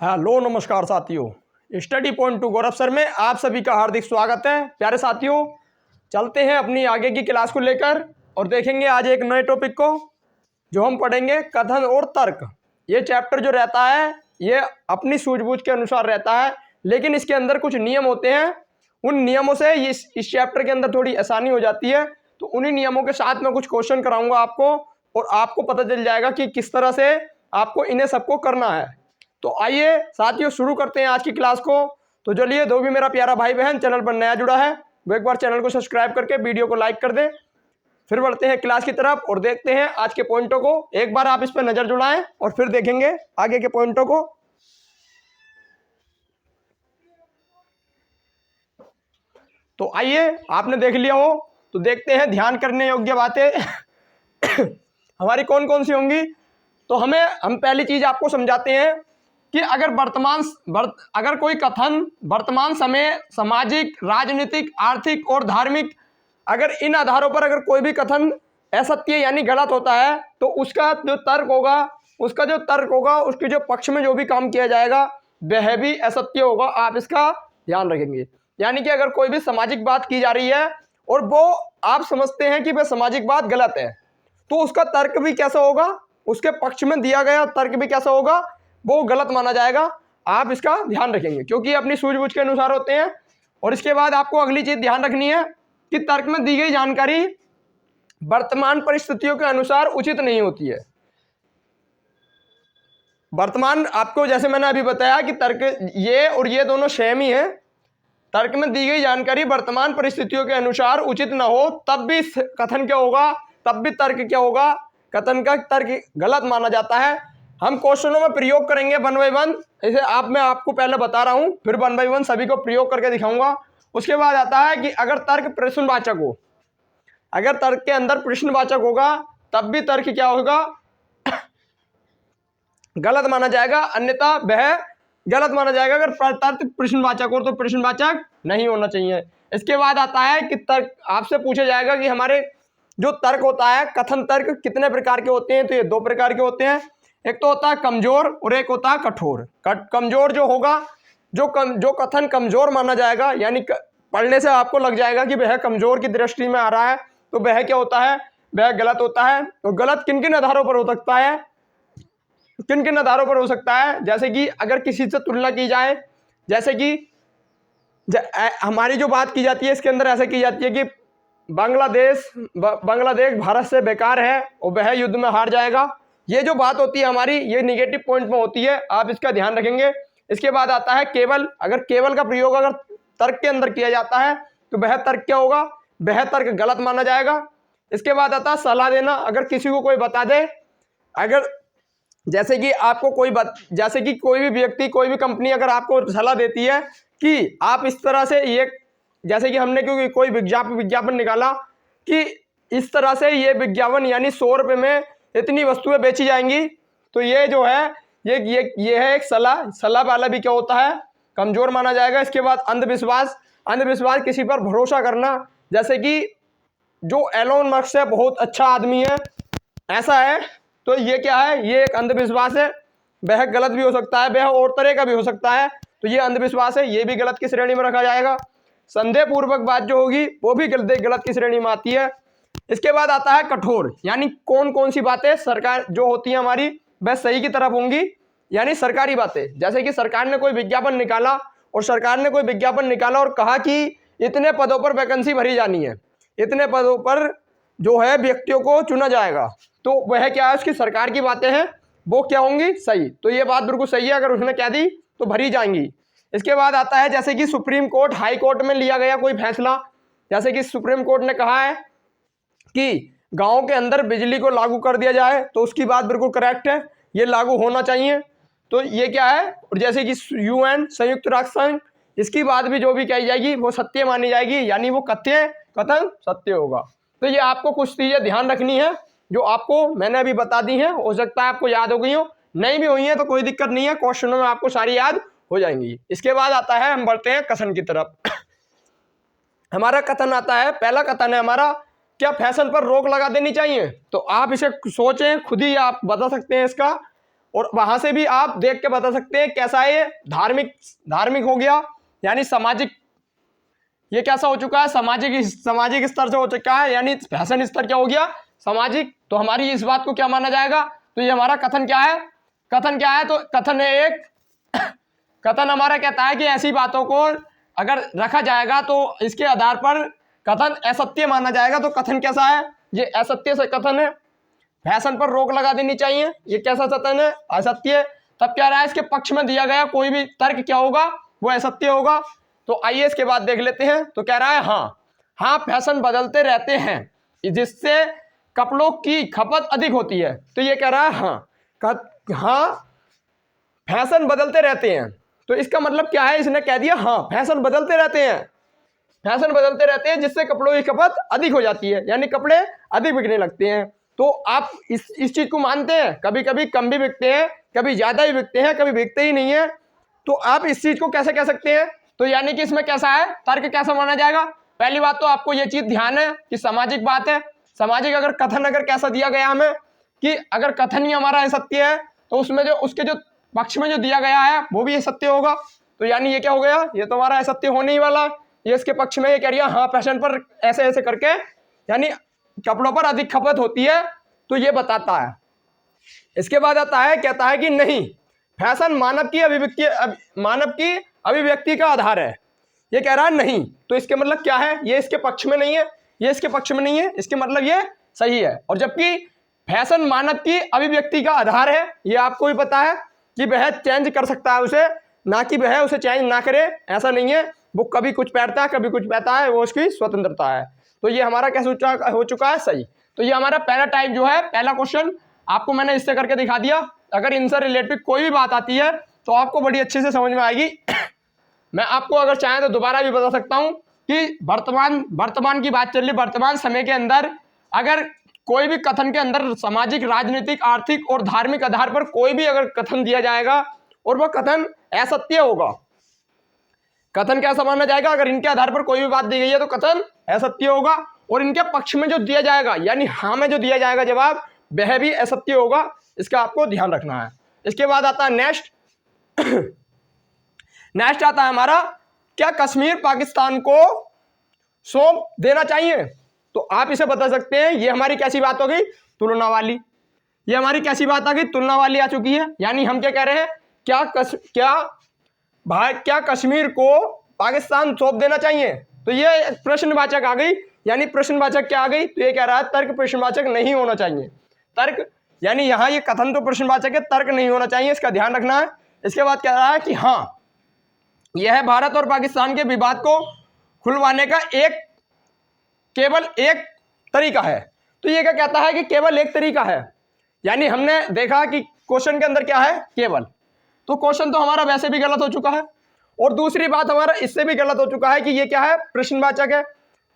Hello नमस्कार साथियों, study point two गौरव sir में आप सभी का हार्दिक स्वागत है। प्यारे साथियों, चलते हैं अपनी आगे की क्लास को लेकर और देखेंगे आज एक नए टॉपिक को जो हम पढ़ेंगे, कथन और तर्क। ये चैप्टर जो रहता है ये अपनी सूझबूझ के अनुसार रहता है, लेकिन इसके अंदर कुछ नियम होते हैं। उन नियमों से इस चैप्टर के अंदर थोड़ी आसानी हो जाती है। तो उन्हीं नियमों के साथ मैं कुछ क्वेश्चन कराऊंगा आपको और आपको पता चल जाएगा कि किस तरह से आपको इन्हें सबको करना है। तो आइए साथियों शुरू करते हैं आज की क्लास को। तो चलिए, जो भी मेरा प्यारा भाई बहन चैनल पर नया जुड़ा है वो एक बार चैनल को सब्सक्राइब करके वीडियो को लाइक कर दे। फिर बढ़ते हैं क्लास की तरफ और देखते हैं आज के पॉइंटों को। एक बार आप इस पर नजर जुड़ाएं और फिर देखेंगे आगे के पॉइंटों को। तो आइए, आपने देख लिया हो तो देखते हैं ध्यान करने योग्य बातें हमारी कौन कौन सी होंगी। तो हम पहली चीज आपको समझाते हैं कि अगर कोई कथन वर्तमान समय सामाजिक, राजनीतिक, आर्थिक और धार्मिक, अगर इन आधारों पर अगर कोई भी कथन असत्य यानी गलत होता है तो उसका जो तर्क होगा उसके जो पक्ष में जो भी काम किया जाएगा वह भी असत्य होगा। आप इसका ध्यान रखेंगे। यानी कि अगर कोई भी सामाजिक बात की जा रही है और वो आप समझते हैं कि वह सामाजिक बात गलत है, तो उसका तर्क भी कैसा होगा, उसके पक्ष में दिया गया तर्क भी कैसा होगा, वो गलत माना जाएगा। आप इसका ध्यान रखेंगे क्योंकि अपनी सूझबूझ के अनुसार होते हैं। और इसके बाद आपको अगली चीज ध्यान रखनी है कि तर्क में दी गई जानकारी वर्तमान परिस्थितियों के अनुसार उचित नहीं होती है। वर्तमान आपको जैसे मैंने अभी बताया कि तर्क ये और ये दोनों सेम ही है। तर्क में दी गई जानकारी वर्तमान परिस्थितियों के अनुसार उचित न हो तब भी कथन क्या होगा, तब भी तर्क क्या होगा, कथन का तर्क गलत माना जाता है। हम क्वेश्चनों में प्रयोग करेंगे वन बाई वन। इसे मैं आपको पहले बता रहा हूं, फिर वन बाई वन सभी को प्रयोग करके दिखाऊंगा। उसके बाद आता है कि अगर तर्क प्रश्नवाचक हो, अगर तर्क के अंदर प्रश्नवाचक होगा तब भी तर्क क्या होगा, गलत माना जाएगा, अन्यथा वह गलत माना जाएगा। अगर तर्क प्रश्नवाचक हो तो प्रश्नवाचक नहीं होना चाहिए। इसके बाद आता है कि तर्क आपसे पूछा जाएगा कि हमारे जो तर्क होता है, कथन तर्क कितने प्रकार के होते हैं। तो ये दो प्रकार के होते हैं, एक तो होता है कमजोर और एक होता है कठोर। कमजोर जो होगा, जो कथन कमजोर माना जाएगा, यानी पढ़ने से आपको लग जाएगा कि वह कमजोर की दृष्टि में आ रहा है, तो वह क्या होता है, वह गलत होता है। तो गलत किन किन आधारों पर हो सकता है, किन किन आधारों पर हो सकता है, जैसे कि अगर किसी से तुलना की जाए, जैसे कि हमारी जो बात की जाती है इसके अंदर ऐसा की जाती है कि बांग्लादेश भारत से बेकार है और वह युद्ध में हार जाएगा। ये जो बात होती है हमारी, ये निगेटिव पॉइंट में होती है, आप इसका ध्यान रखेंगे। इसके बाद आता है केवल। अगर केवल का प्रयोग अगर तर्क के अंदर किया जाता है तो वह तर्क क्या होगा, वह तर्क गलत माना जाएगा। इसके बाद आता है सलाह देना। अगर किसी को कोई बता दे, अगर जैसे कि आपको जैसे कि कोई भी व्यक्ति, कोई भी कंपनी अगर आपको सलाह देती है कि आप इस तरह से ये, जैसे कि हमने क्योंकि कोई विज्ञापन निकाला कि इस तरह से ये विज्ञापन यानी 100 रुपये में इतनी वस्तुएं बेची जाएंगी, तो ये जो है ये है एक सलाह वाला भी क्या होता है, कमजोर माना जाएगा। इसके बाद अंधविश्वास। अंधविश्वास किसी पर भरोसा करना, जैसे कि जो एलोन मस्क है बहुत अच्छा आदमी है ऐसा है, तो ये क्या है, ये एक अंधविश्वास है। वह गलत भी हो सकता है, वह और तरह का भी हो सकता है, तो ये अंधविश्वास है, ये भी गलत की श्रेणी में रखा जाएगा। संदेह पूर्वक बात जो होगी वो भी गलत की श्रेणी में आती है। इसके बाद आता है कठोर, यानी कौन कौन सी बातें सरकार जो होती है हमारी वह सही की तरफ होंगी, यानी सरकारी बातें। जैसे कि सरकार ने कोई विज्ञापन निकाला और कहा कि इतने पदों पर वैकेंसी भरी जानी है, इतने पदों पर जो है व्यक्तियों को चुना जाएगा, तो वह क्या है, उसकी सरकार की बातें हैं, वो क्या होंगी, सही। तो ये बात बिल्कुल सही है, अगर उसने कह दी तो भरी जाएंगी। इसके बाद आता है जैसे कि सुप्रीम कोर्ट, हाई कोर्ट में लिया गया कोई फैसला, जैसे कि सुप्रीम कोर्ट ने कहा है कि गांव के अंदर बिजली को लागू कर दिया जाए, तो उसकी बात बिल्कुल करेक्ट है, ये लागू होना चाहिए। तो ये क्या है, और जैसे कि UN संयुक्त राष्ट्र संघ, इसकी बात भी जो भी कही जाएगी वो सत्य मानी जाएगी, यानी वो कथन सत्य होगा। तो ये आपको कुछ चीजें ध्यान रखनी है जो आपको मैंने अभी बता दी है। हो सकता है आपको याद हो गई हो, नहीं भी हुई है तो कोई दिक्कत नहीं है, क्वेश्चनों में आपको सारी याद हो जाएंगी। इसके बाद आता है, हम बढ़ते हैं कथन की तरफ। हमारा कथन आता है, पहला कथन है हमारा, क्या फैशन पर रोक लगा देनी चाहिए। तो आप इसे सोचें खुद ही, आप बता सकते हैं इसका। और वहां से भी आप देख के बता सकते हैं कैसा है ये। धार्मिक हो गया, यानी सामाजिक, ये कैसा हो चुका है, सामाजिक स्तर से हो चुका है, यानी फैशन स्तर क्या हो गया, सामाजिक। तो हमारी इस बात को क्या माना जाएगा, तो ये हमारा कथन क्या है, तो कथन है एक कथन हमारा कहता है कि ऐसी बातों को अगर रखा जाएगा तो इसके आधार पर कथन असत्य माना जाएगा। तो कथन कैसा है, ये असत्य से कथन है, फैशन पर रोक लगा देनी चाहिए, ये कैसा कथन है, असत्य। तब क्या रहा है, इसके पक्ष में दिया गया कोई भी तर्क क्या होगा, वो असत्य होगा। तो आइए इसके बाद देख लेते हैं। तो कह रहा है हाँ फैशन बदलते रहते हैं जिससे कपड़ों की खपत अधिक होती है। तो ये कह रहा है हाँ फैशन बदलते रहते हैं। तो इसका मतलब क्या है, इसने कह दिया हाँ फैशन बदलते रहते हैं जिससे कपड़ों की खपत अधिक हो जाती है, यानी कपड़े अधिक बिकने लगते हैं। तो आप इस चीज को मानते हैं, कभी कभी कम भी बिकते हैं, कभी ज्यादा ही बिकते हैं, कभी बिकते ही नहीं है। तो आप इस चीज को कैसे कह सकते हैं, तो यानी कि इसमें कैसा है, तर्क कैसा माना जाएगा। पहली बात तो आपको ये चीज ध्यान है कि सामाजिक बात है, सामाजिक अगर कथन अगर कैसा दिया गया हमें कि अगर कथन ही हमारा सत्य है तो उसमें जो उसके जो पक्ष में जो दिया गया है वो भी सत्य होगा। तो यानी ये क्या हो गया, ये तो हमारा असत्य होने ही वाला। ये इसके पक्ष में ये कह रही है हाँ फैशन पर ऐसे ऐसे करके यानी कपड़ों पर अधिक खपत होती है, तो ये बताता है। इसके बाद आता है, कहता है कि नहीं फैशन मानव की अभिव्यक्ति का आधार है। ये कह रहा है नहीं, तो इसके मतलब क्या है, ये इसके पक्ष में नहीं है, ये इसके पक्ष में नहीं है, इसके मतलब ये सही है। और जबकि फैशन मानव की अभिव्यक्ति का आधार है, ये आपको भी पता है कि वह चेंज कर सकता है उसे, ना कि वह उसे चेंज ना करे, ऐसा नहीं है। वो कभी कुछ पहनता है कभी कुछ पहनता है, वो उसकी स्वतंत्रता है। तो ये हमारा कैसे हो चुका है, सही। तो ये हमारा पहला टाइप जो है, पहला क्वेश्चन आपको मैंने इससे करके दिखा दिया। अगर इनसे रिलेटेड कोई भी बात आती है तो आपको बड़ी अच्छे से समझ में आएगी। मैं आपको अगर चाहें तो दोबारा भी बता सकता हूं कि वर्तमान की बात चल रही, वर्तमान समय के अंदर अगर कोई भी कथन के अंदर सामाजिक, राजनीतिक, आर्थिक और धार्मिक आधार पर कोई भी अगर कथन दिया जाएगा और वह कथन असत्य होगा, कथन कैसा माना जाएगा, अगर इनके आधार पर कोई भी बात दी गई है तो कथन असत्य होगा। और इनके पक्ष में जो दिया जाएगा यानी हाँ में जो दिया जाएगा जवाब, वह भी असत्य होगा। इसका आपको ध्यान रखना है। इसके बाद आता है नेक्स्ट नेक्स्ट आता है हमारा, क्या कश्मीर पाकिस्तान को सौंप देना चाहिए। तो आप इसे बता सकते हैं, ये हमारी कैसी बात हो गई, तुलना वाली। ये हमारी कैसी बात आ गई, तुलना वाली आ चुकी है। यानी हम क्या कह रहे हैं, क्या कश्मीर को पाकिस्तान सौंप देना चाहिए। तो ये प्रश्नवाचक आ गई, यानी प्रश्नवाचक क्या आ गई, तो ये कह रहा है तर्क प्रश्नवाचक नहीं होना चाहिए। तर्क यानी यहाँ ये कथन तो प्रश्नवाचक है, तर्क नहीं होना चाहिए, इसका ध्यान रखना है। इसके बाद कह रहा है कि हाँ यह भारत और पाकिस्तान के विवाद को खुलवाने का केवल एक तरीका है। तो ये क्या कहता है कि केवल एक तरीका है, यानी हमने देखा कि क्वेश्चन के अंदर क्या है, केवल। तो क्वेश्चन तो हमारा वैसे भी गलत हो चुका है, और दूसरी बात हमारा इससे भी गलत हो चुका है कि ये क्या है, प्रश्नवाचक है।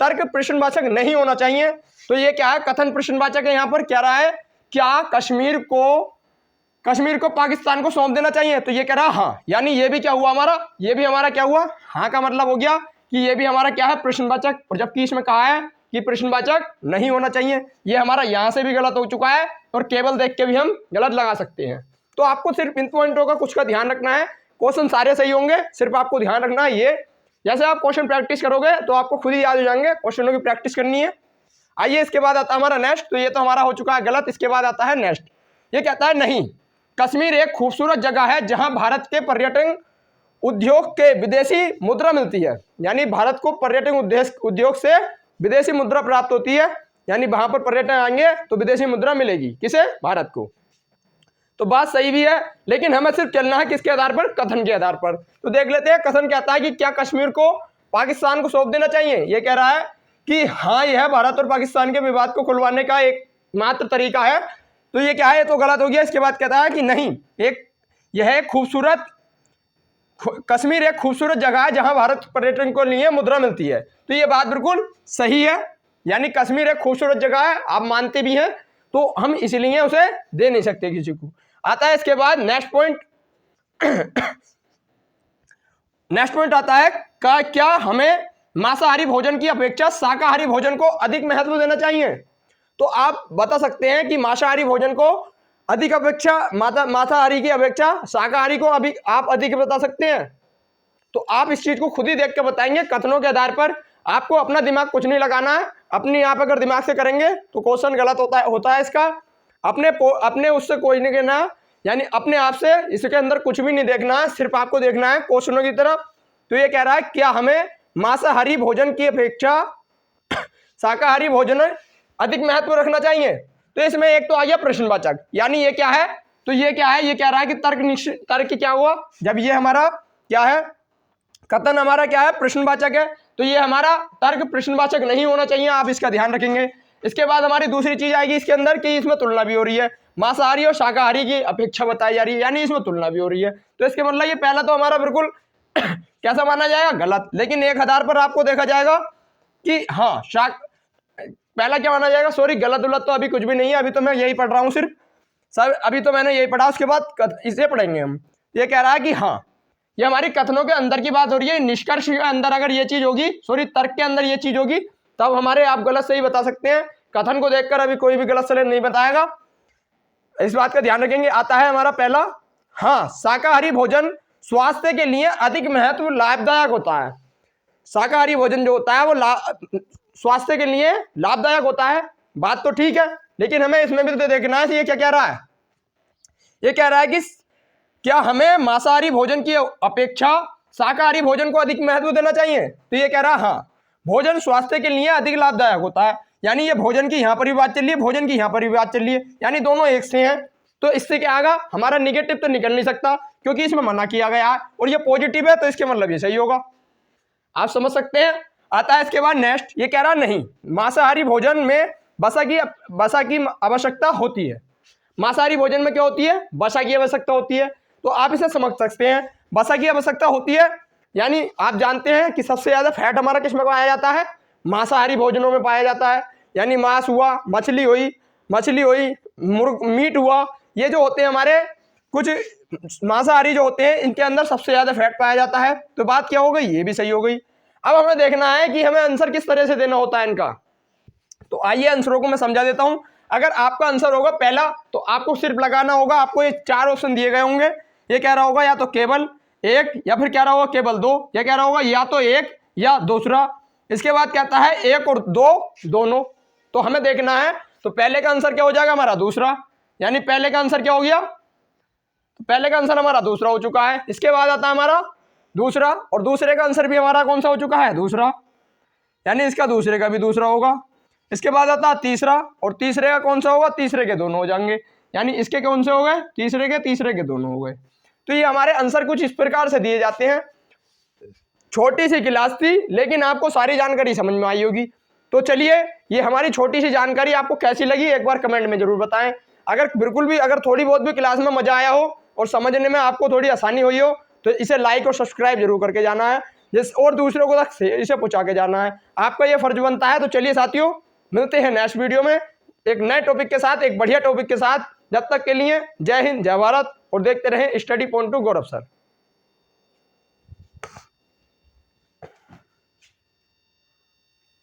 तर्क प्रश्नवाचक नहीं होना चाहिए। तो ये क्या है, कथन प्रश्नवाचक है। यहाँ पर क्या रहा है, क्या कश्मीर को पाकिस्तान को सौंप देना चाहिए। तो ये कह रहा है हाँ, यानी ये भी क्या हुआ हमारा, ये भी हमारा क्या हुआ, हाँ का मतलब हो गया कि ये भी हमारा क्या है, प्रश्नवाचक। और जबकि इसमें कहा है कि प्रश्नवाचक नहीं होना चाहिए, ये हमारा यहाँ से भी गलत हो चुका है, और केवल देख के भी हम गलत लगा सकते हैं। तो आपको सिर्फ इन पॉइंटों का कुछ का ध्यान रखना है, क्वेश्चन सारे सही होंगे, सिर्फ आपको ध्यान रखना है ये, जैसे आप क्वेश्चन प्रैक्टिस करोगे तो आपको खुद ही याद हो जाएंगे, क्वेश्चनों की प्रैक्टिस करनी है। आइए इसके बाद आता है हमारा नेक्स्ट। तो ये तो हमारा हो चुका है गलत। इसके बाद आता है नेक्स्ट, ये कहता है नहीं कश्मीर एक खूबसूरत जगह है जहां भारत के पर्यटन उद्योग के विदेशी मुद्रा मिलती है। यानी भारत को पर्यटन उद्योग से विदेशी मुद्रा प्राप्त होती है, यानी वहां पर पर्यटन आएंगे तो विदेशी मुद्रा मिलेगी, किसे, भारत को। तो बात सही भी है, लेकिन हमें सिर्फ चलना है किसके आधार पर, कथन के आधार पर। तो देख लेते हैं, कथन कहता है कि क्या कश्मीर को पाकिस्तान को सौंप देना चाहिए। ये कह रहा है कि हाँ यह भारत और पाकिस्तान के विवाद को खुलवाने का एक मात्र तरीका है। तो ये क्या है, तो गलत हो गया। इसके बाद कहता है कि नहीं, कश्मीर एक खूबसूरत जगह है जहां भारत पर्यटन को लिए मुद्रा मिलती है। तो ये बात बिल्कुल सही है, यानी कश्मीर एक खूबसूरत जगह है, आप मानते भी हैं, तो हम इसलिए उसे दे नहीं सकते किसी को। आता है इसके बाद नेक्स्ट पॉइंट नेक्स्ट पॉइंट आता है, क्या हमें मांसाहारी भोजन की अपेक्षा शाकाहारी भोजन को अधिक महत्व देना चाहिए। तो आप बता सकते हैं कि मांसाहारी भोजन को अधिक अपेक्षा मांसाहारी की अपेक्षा शाकाहारी को अभी आप अधिक बता सकते हैं? तो आप इस चीज को खुद ही देख के बताएंगे कथनों के आधार पर। आपको अपना दिमाग कुछ नहीं लगाना है। अपने आप अगर दिमाग से करेंगे तो क्वेश्चन गलत होता है इसका। अपने उससे कोई नहीं कहना, यानी अपने आप से इसके अंदर कुछ भी नहीं देखना है, सिर्फ आपको देखना है क्वेश्चनों की तरफ। तो ये कह रहा है क्या हमें मांसाहारी भोजन की अपेक्षा शाकाहारी भोजन अधिक महत्व रखना चाहिए? तो इसमें एक तो आ गया प्रश्नवाचक, यानी ये क्या है? तो ये क्या है? ये कह रहा है कि तर्क क्या हुआ जब ये हमारा क्या है, कथन हमारा क्या है, प्रश्नवाचक है। तो ये हमारा तर्क प्रश्नवाचक नहीं होना चाहिए, आप इसका ध्यान रखेंगे। इसके बाद हमारी दूसरी चीज आएगी इसके अंदर कि इसमें तुलना भी हो रही है, मांसाहारी और शाकाहारी की अपेक्षा बताई जा रही है, यानी इसमें तुलना भी हो रही है। तो इसके मतलब ये पहला तो हमारा बिल्कुल कैसा माना जाएगा, गलत। लेकिन एक आधार पर आपको देखा जाएगा कि हाँ पहला क्या माना जाएगा, सॉरी गलत उलत तो अभी कुछ भी नहीं है, अभी तो मैं यही पढ़ रहा हूँ सिर्फ सब, अभी तो मैंने यही पढ़ा, उसके बाद इसे पढ़ेंगे हम। ये कह रहा है कि हाँ ये हमारी कथनों के अंदर की बात हो रही है, निष्कर्ष के अंदर अगर ये चीज होगी, सॉरी तर्क के अंदर ये चीज होगी, तब हमारे आप गलत सही बता सकते हैं। कथन को देखकर अभी कोई भी गलत सही नहीं बताएगा, इस बात का ध्यान रखेंगे। आता है हमारा पहला, हाँ शाकाहारी भोजन स्वास्थ्य के लिए अधिक महत्व लाभदायक होता है। शाकाहारी भोजन जो होता है वो स्वास्थ्य के लिए लाभदायक होता है, बात तो ठीक है, लेकिन हमें इसमें भी तो देखना है ये क्या कह रहा है। ये कह रहा है कि क्या हमें मांसाहारी भोजन की अपेक्षा शाकाहारी भोजन को अधिक महत्व देना चाहिए? तो ये कह रहा है हाँ भोजन स्वास्थ्य के लिए अधिक लाभदायक होता है, यानी ये भोजन की यहाँ पर भी बात चल रही है, भोजन की यहाँ पर भी बात चल रही है, यानी दोनों एक से हैं। तो इससे क्या आएगा, हमारा निगेटिव तो निकल नहीं सकता क्योंकि इसमें मना किया गया है, और ये पॉजिटिव है तो इसके मतलब ये सही होगा, आप समझ सकते हैं। आता है इसके बाद नेक्स्ट, ये कह रहा नहीं मांसाहारी भोजन में वसा की आवश्यकता होती है। मांसाहारी भोजन में क्या होती है, वसा की आवश्यकता होती है। तो आप इसे समझ सकते हैं, वसा की आवश्यकता होती है, यानी आप जानते हैं कि सबसे ज्यादा फैट हमारा किसमें पाया जाता है, मांसाहारी भोजनों में पाया जाता है, यानी मांस हुआ, मछली हुई मीट हुआ, ये जो होते हैं हमारे कुछ मांसाहारी जो होते हैं इनके अंदर सबसे ज्यादा फैट पाया जाता है। तो बात क्या हो गई, ये भी सही हो गई। अब हमें देखना है कि हमें आंसर किस तरह से देना होता है इनका। तो आइए आंसरों को मैं समझा देता हूं। अगर आपका आंसर होगा पहला तो आपको सिर्फ लगाना होगा, आपको ये 4 ऑप्शन दिए गए होंगे। ये कह रहा होगा या तो केवल एक, या फिर कह रहा होगा केवल 2, या कह रहा होगा या तो एक या दूसरा। इसके बाद कहता है 1 और 2 दोनों। तो हमें देखना है, तो पहले का आंसर क्या हो जाएगा हमारा दूसरा, यानी पहले का आंसर क्या हो गया, तो पहले का आंसर हमारा दूसरा हो चुका है। इसके बाद आता है हमारा दूसरा, और दूसरे का आंसर भी हमारा कौन सा हो चुका है, दूसरा, यानी इसका दूसरे का भी दूसरा होगा। इसके बाद आता है तीसरा, और तीसरे का कौन सा होगा, तीसरे के दोनों हो जाएंगे, यानी इसके कौन से हो गए, तीसरे के दोनों हो गए। तो ये हमारे आंसर कुछ इस प्रकार से दिए जाते हैं। छोटी सी क्लास थी लेकिन आपको सारी जानकारी समझ में आई होगी। तो चलिए, ये हमारी छोटी सी जानकारी आपको कैसी लगी एक बार कमेंट में जरूर बताएं। अगर थोड़ी बहुत भी क्लास में मजा आया हो और समझने में आपको थोड़ी आसानी हुई हो तो इसे लाइक और सब्सक्राइब जरूर करके जाना है, और दूसरों को तक इसे पहुंचा के जाना है, आपका ये फर्ज बनता है। तो चलिए साथियों, मिलते हैं नेक्स्ट वीडियो में एक नए टॉपिक के साथ, एक बढ़िया टॉपिक के साथ। जब तक के लिए जय हिंद, जय भारत, और देखते रहें स्टडी पॉइंट टू गौरव सर।